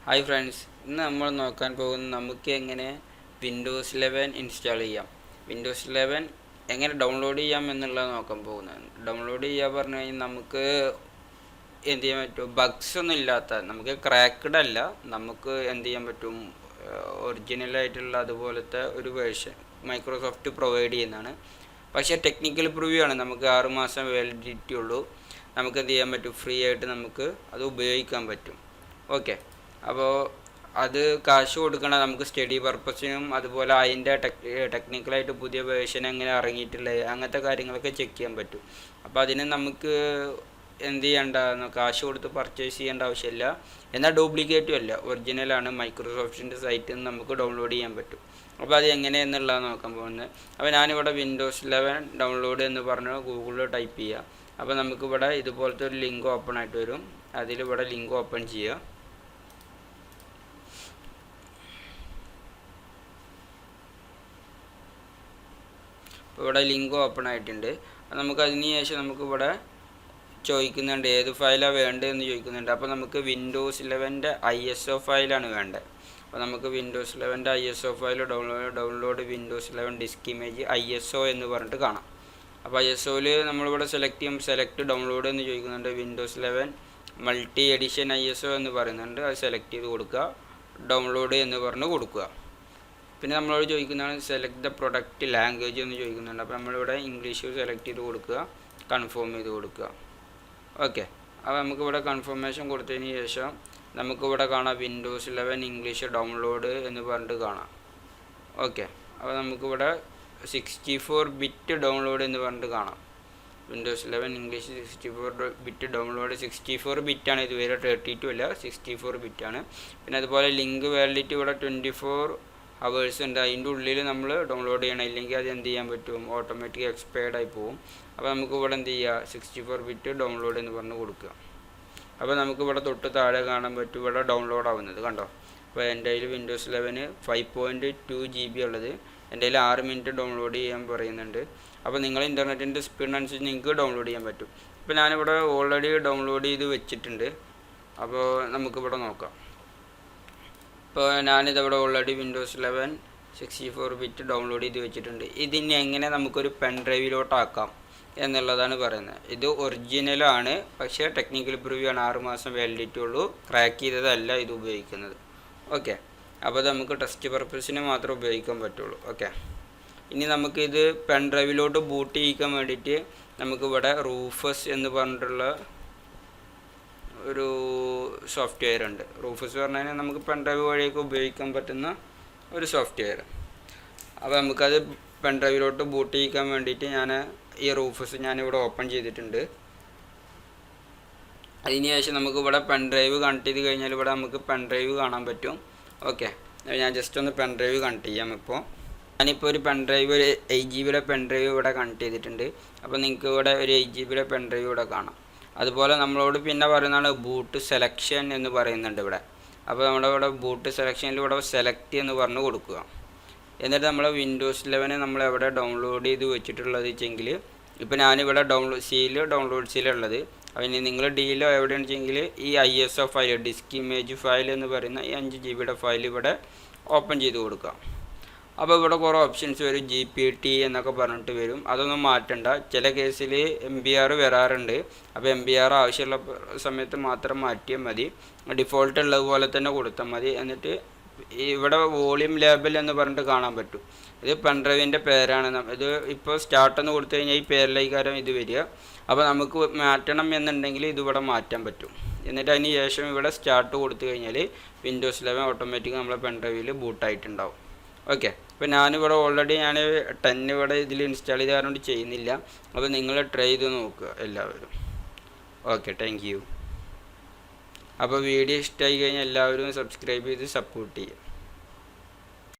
Hi friends, ഇന്ന് നമ്മൾ നോക്കാൻ പോകുന്നത് നമുക്ക് എങ്ങനെ വിൻഡോസ് 11 ഇൻസ്റ്റാൾ ചെയ്യാം, വിൻഡോസ് 11 എങ്ങനെ ഡൗൺലോഡ് ചെയ്യാം എന്നുള്ളത് നോക്കാൻ പോകുന്നത്. ഡൗൺലോഡ് ചെയ്യുക പറഞ്ഞു കഴിഞ്ഞാൽ നമുക്ക് എന്ത് ചെയ്യാൻ പറ്റും, ബഗ്സ് ഒന്നും ഇല്ലാത്ത, നമുക്ക് ക്രാക്ക്ഡ് അല്ല, നമുക്ക് എന്ത് ചെയ്യാൻ പറ്റും, ഒറിജിനലായിട്ടുള്ള അതുപോലത്തെ ഒരു വേർഷൻ മൈക്രോസോഫ്റ്റ് പ്രൊവൈഡ് ചെയ്യുന്നതാണ്. പക്ഷേ ടെക്നിക്കൽ പ്രിവ്യൂ ആണ്, നമുക്ക് 6 മാസം വാലിഡിറ്റി ഉള്ളൂ. നമുക്ക് എന്ത് ചെയ്യാൻ പറ്റും, ഫ്രീ ആയിട്ട് നമുക്ക് അത് ഉപയോഗിക്കാൻ പറ്റും. ഓക്കെ, അപ്പോൾ അത് കാശ് കൊടുക്കണം നമുക്ക് സ്റ്റഡി പർപ്പസിനും, അതുപോലെ അതിൻ്റെ ടെക്നിക്കലായിട്ട് പുതിയ വേർഷൻ എങ്ങനെ ഇറങ്ങിയിട്ടുള്ളത് അങ്ങനത്തെ കാര്യങ്ങളൊക്കെ ചെക്ക് ചെയ്യാൻ പറ്റും. അപ്പോൾ അതിന് നമുക്ക് എന്ത് ചെയ്യേണ്ട, കാശ് കൊടുത്ത് പർച്ചേസ് ചെയ്യേണ്ട ആവശ്യമില്ല. എന്നാൽ ഡ്യൂപ്ലിക്കേറ്റും അല്ല, ഒറിജിനലാണ്, മൈക്രോസോഫ്റ്റിൻ്റെ സൈറ്റിൽ നിന്ന് നമുക്ക് ഡൗൺലോഡ് ചെയ്യാൻ പറ്റും. അപ്പോൾ അത് എങ്ങനെയെന്നുള്ളത് നോക്കാൻ പോകുന്നത്. അപ്പോൾ ഞാനിവിടെ വിൻഡോസ് 11 ഡൗൺലോഡ് എന്ന് പറഞ്ഞ് ഗൂഗിളിൽ ടൈപ്പ് ചെയ്യുക. അപ്പോൾ നമുക്കിവിടെ ഇതുപോലത്തെ ഒരു ലിങ്ക് ഓപ്പൺ ആയിട്ട് വരും. അതിലിവിടെ ലിങ്ക് ഓപ്പൺ ചെയ്യുക. ഇപ്പോൾ ഇവിടെ ലിങ്ക് ഓപ്പൺ ആയിട്ടുണ്ട്. നമുക്ക് അതിന് ശേഷം നമുക്കിവിടെ ചോദിക്കുന്നുണ്ട് ഏത് ഫയലാണ് വേണ്ടതെന്ന് ചോദിക്കുന്നുണ്ട്. അപ്പോൾ നമുക്ക് വിൻഡോസ് 11 ISO ഫയലാണ് വേണ്ടത്. അപ്പോൾ നമുക്ക് windows 11 ISO file download windows 11 disk image ISO എന്ന് പറഞ്ഞിട്ട് കാണാം. അപ്പോൾ ISOയിൽ നമ്മളിവിടെ സെലക്ട് ചെയ്യും, സെലക്ട് ഡൗൺലോഡ് എന്ന് ചോദിക്കുന്നുണ്ട്. വിൻഡോസ് 11 മൾട്ടി എഡിഷൻ ISO എന്ന് പറയുന്നുണ്ട്, അത് സെലക്ട് ചെയ്ത് കൊടുക്കുക, ഡൗൺലോഡ് എന്ന് പറഞ്ഞ് കൊടുക്കുക. പിന്നെ നമ്മളോട് ചോദിക്കുന്നതാണ് സെലക്ട് ദ പ്രൊഡക്റ്റ് ലാംഗ്വേജ് എന്ന് ചോദിക്കുന്നുണ്ട്. അപ്പോൾ നമ്മളിവിടെ ഇംഗ്ലീഷ് സെലക്ട് ചെയ്ത് കൊടുക്കുക, കൺഫേം ചെയ്ത് കൊടുക്കുക. ഓക്കെ, അപ്പോൾ നമുക്കിവിടെ കൺഫർമേഷൻ കൊടുത്തതിന് ശേഷം നമുക്കിവിടെ കാണാം വിൻഡോസ് 11 ഇംഗ്ലീഷ് ഡൗൺലോഡ് എന്ന് പറഞ്ഞിട്ട് കാണാം. ഓക്കെ, അപ്പോൾ നമുക്കിവിടെ 64 ബിറ്റ് ഡൗൺലോഡ് എന്ന് പറഞ്ഞിട്ട് കാണാം. Windows 11 English 64 bit download. 64 ബിറ്റാണ്, ഇതുവരെ 32 അല്ല, 64 ബിറ്റാണ്. പിന്നെ അതുപോലെ ലിങ്ക് വാലിഡിറ്റി ഇവിടെ 24 അവേഴ്സ് ഉണ്ട്. അതിൻ്റെ ഉള്ളിൽ നമ്മൾ ഡൗൺലോഡ് ചെയ്യണം, ഇല്ലെങ്കിൽ അത് എന്ത് ചെയ്യാൻ പറ്റും, ഓട്ടോമാറ്റിക് എക്സ്പയർഡ് ആയി പോകും. അപ്പോൾ നമുക്ക് ഇവിടെ എന്ത് ചെയ്യുക, 64 ബിറ്റ് ഡൗൺലോഡ് എന്ന് പറഞ്ഞ് കൊടുക്കുക. അപ്പോൾ നമുക്ക് ഇവിടെ തൊട്ട് താഴെ കാണാൻ പറ്റും ഇവിടെ ഡൗൺലോഡ് ആവുന്നത് കണ്ടോ. അപ്പോൾ എൻ്റെ കയ്യിൽ വിൻഡോസ് 11 5.2 GB ഉള്ളത്, എൻ്റെ കയ്യിൽ 6 മിനിറ്റ് ഡൗൺലോഡ് ചെയ്യാൻ പറയുന്നുണ്ട്. അപ്പോൾ നിങ്ങൾ ഇൻ്റർനെറ്റിൻ്റെ സ്പീഡിനനുസരിച്ച് നിങ്ങൾക്ക് ഡൗൺലോഡ് ചെയ്യാൻ പറ്റും. ഇപ്പോൾ ഞാനിവിടെ ഓൾറെഡി ഡൗൺലോഡ് ചെയ്ത് വെച്ചിട്ടുണ്ട്. അപ്പോൾ നമുക്കിവിടെ നോക്കാം. ഇപ്പോൾ ഞാനിതവിടെ ഓൾറെഡി വിൻഡോസ് 11 64 ബിറ്റ് ഡൗൺലോഡ് ചെയ്ത് വെച്ചിട്ടുണ്ട്. ഇതിന് എങ്ങനെ നമുക്കൊരു പെൻ ഡ്രൈവിലോട്ടാക്കാം എന്നുള്ളതാണ് പറയുന്നത്. ഇത് ഒറിജിനലാണ്, പക്ഷേ ടെക്നിക്കൽ പ്രിവ്യൂ ആണ്, 6 മാസം വാലിഡിറ്റി ഉള്ളൂ, ക്രാക്ക് ചെയ്തതല്ല ഇത് ഉപയോഗിക്കുന്നത്. ഓക്കെ, അപ്പോൾ നമുക്ക് ടെസ്റ്റ് പർപ്പസിന് മാത്രം ഉപയോഗിക്കാൻ പറ്റുള്ളൂ. ഓക്കെ, ഇനി നമുക്കിത് പെൻ ഡ്രൈവിലോട്ട് ബൂട്ട് ചെയ്യിക്കാൻ വേണ്ടിയിട്ട് നമുക്കിവിടെ റൂഫസ് എന്ന് പറഞ്ഞിട്ടുള്ള ഒരു സോഫ്റ്റ്വെയർ ഉണ്ട്. റൂഫസ് പറഞ്ഞു കഴിഞ്ഞാൽ നമുക്ക് പെൻ ഡ്രൈവ് വഴിയൊക്കെ ഉപയോഗിക്കാൻ പറ്റുന്ന ഒരു സോഫ്റ്റ്വെയർ. അപ്പോൾ നമുക്കത് പെൻ ഡ്രൈവിലോട്ട് ബൂട്ട് ചെയ്യിക്കാൻ വേണ്ടിയിട്ട് ഈ റൂഫസ് ഞാനിവിടെ ഓപ്പൺ ചെയ്തിട്ടുണ്ട്. അതിന് ശേഷം നമുക്കിവിടെ പെൻ ഡ്രൈവ് കണക്ട് ചെയ്ത് കഴിഞ്ഞാൽ ഇവിടെ നമുക്ക് പെൻ ഡ്രൈവ് കാണാൻ പറ്റും. ഓക്കെ, ഞാൻ ജസ്റ്റ് ഒന്ന് പെൻ ഡ്രൈവ് കണക്ട് ചെയ്യാം. ഇപ്പോൾ ഞാനിപ്പോൾ ഒരു പെൻ ഡ്രൈവ്, ഒരു 8 GB പെൻ ഡ്രൈവ് ഇവിടെ കണക്ട് ചെയ്തിട്ടുണ്ട്. അപ്പോൾ നിങ്ങൾക്ക് ഇവിടെ ഒരു 8 GB പെൻ ഡ്രൈവ് ഇവിടെ കാണാം. അതുപോലെ നമ്മളോട് പിന്നെ പറയുന്നതാണ് ബൂട്ട് സെലക്ഷൻ എന്ന് പറയുന്നുണ്ട് ഇവിടെ. അപ്പോൾ നമ്മളിവിടെ ബൂട്ട് സെലക്ഷനിൽ ഇവിടെ സെലക്ട് എന്ന് പറഞ്ഞ് കൊടുക്കുക. എന്നിട്ട് നമ്മൾ വിൻഡോസ് 11 നമ്മൾ എവിടെ ഡൗൺലോഡ് ചെയ്ത് വെച്ചിട്ടുള്ളത് വെച്ചെങ്കിൽ, ഇപ്പോൾ ഞാനിവിടെ ഡൗൺലോഡ്സിലുള്ളത്. അപ്പോൾ ഇനി നിങ്ങൾ ഡിയിലോ എവിടെയാണെന്ന് വെച്ചെങ്കിൽ ഈ ISO file disk image file എന്ന് പറയുന്ന ഈ 5 GB ഫയൽ ഇവിടെ ഓപ്പൺ ചെയ്ത് കൊടുക്കുക. അപ്പോൾ ഇവിടെ കുറേ ഓപ്ഷൻസ് വരും, GPT എന്നൊക്കെ പറഞ്ഞിട്ട് വരും. അതൊന്നും മാറ്റണ്ട, ചില കേസിൽ MBR വരാറുണ്ട്. അപ്പോൾ MBR ആവശ്യമുള്ള സമയത്ത് മാത്രം മാറ്റിയാൽ മതി, ഡിഫോൾട്ട് ഉള്ളതുപോലെ തന്നെ കൊടുത്താൽ മതി. എന്നിട്ട് ഇവിടെ വോളിയം ലേബൽ എന്ന് പറഞ്ഞിട്ട് കാണാൻ പറ്റും. ഇത് പെൻഡ്രൈവിൻ്റെ പേരാണ്. ഇത് ഇപ്പോൾ സ്റ്റാർട്ട് എന്ന് കൊടുത്തു കഴിഞ്ഞാൽ ഈ പേരിലേക്കാരം ഇത് വരിക. അപ്പോൾ നമുക്ക് മാറ്റണം എന്നുണ്ടെങ്കിൽ ഇതിവിടെ മാറ്റാൻ പറ്റും. എന്നിട്ട് അതിന് ശേഷം ഇവിടെ സ്റ്റാർട്ട് കൊടുത്തു കഴിഞ്ഞാൽ വിൻഡോസ് 11 ഓട്ടോമാറ്റിക് നമ്മളെ പെൻഡ്രൈവിൽ ബൂട്ടായിട്ടുണ്ടാവും. ഓക്കെ, അപ്പോൾ ഞാനിവിടെ ഓൾറെഡി 10 ഇവിടെ ഇതിൽ ഇൻസ്റ്റാൾ ചെയ്ത് കാരണം ചെയ്യുന്നില്ല. അപ്പോൾ നിങ്ങൾ ട്രൈ ചെയ്ത് നോക്കുക എല്ലാവരും. Okay, thank you. അപ്പോൾ വീഡിയോ ഇഷ്ടമായി കഴിഞ്ഞാൽ എല്ലാവരും സബ്സ്ക്രൈബ് ചെയ്ത് സപ്പോർട്ട് ചെയ്യുക.